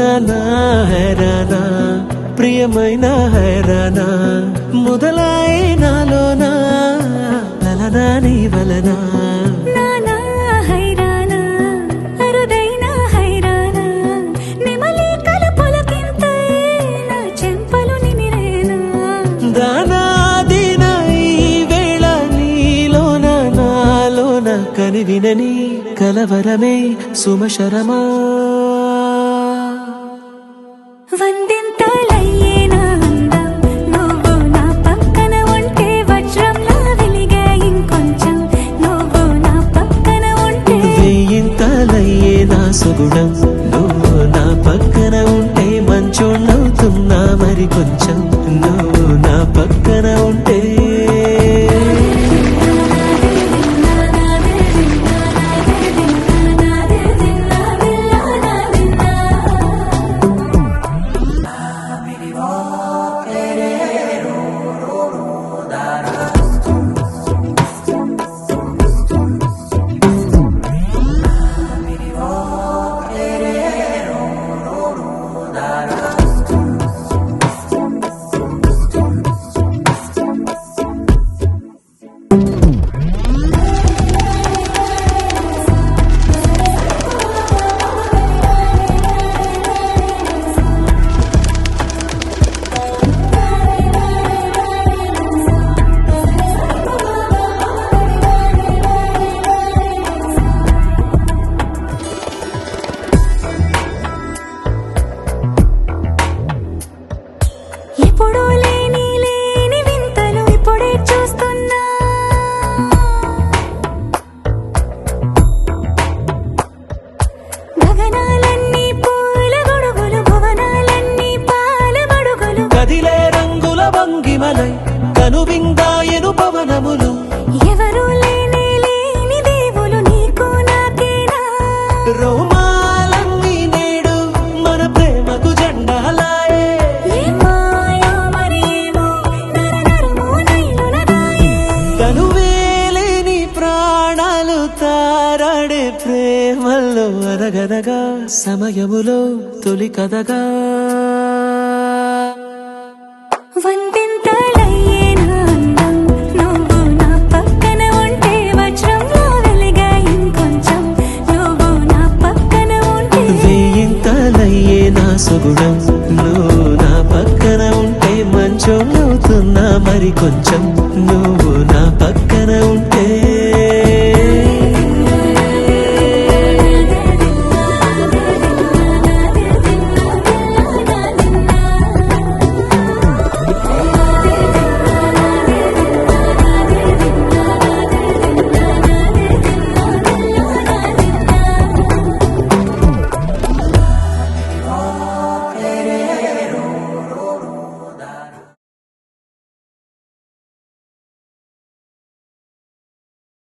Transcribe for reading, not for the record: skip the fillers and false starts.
నానా హైరానా ప్రియమైన హైరానా మొదలాయి నాలోనా లలనా నీ వలనా నానా హైరానా అరుదైన హైరానా నిమలి కలుపులకింతై నా చెంపలు నిమిరేనా దానాదిన ఈ వేళ నీలోన నాలోన కనివినని కలవరమే సుమశరమా వందింతలయ్యేనా అందం నువ్వు నా పక్కన ఉంటే వజ్రంలా వెలిగే ఇంకొంచెం నువ్వు నా పక్కన ఉంటే వేయింతలయ్యే నా సుగుణం నువ్వు నా పక్కన ఉంటే మంచోళ్ళవుతున్నా మరి కొంచెం నువ్వు నా పక్కన ఉంటే ఎప్పుడూ లేని వింతలు ఇప్పుడే చూస్తున్నా గగనాలన్నీ పూల గొడుగులు భువనాలన్నీ పాల మడుగులు కదిలే రంగుల భంగిమలై కనువిందాయను పవనములు ఎవరూ లేని దేవులు నీకు నాకేనా రోమాలన్నీ నేడు మన ప్రేమకు జెండాలాయే ఏ మాయో మరేమో నరనరమో నైలునగాయే కనువేలేని ప్రాణాలు తారాడే ప్రేమల్లో అనగనగా సమయములో తొలి కథగా వందింతలయ్యేనా అందం నువ్వు నా పక్కన ఉంటే వజ్రంలా వెలిగే ఇంకొంచెం నువ్వు నా పక్కన ఉంటే వేయింతలయ్యే నా సుగుణం నువ్వు నా పక్కన ఉంటే మంచోళ్ళవుతున్నా మరి కొంచెం నువ్వు నా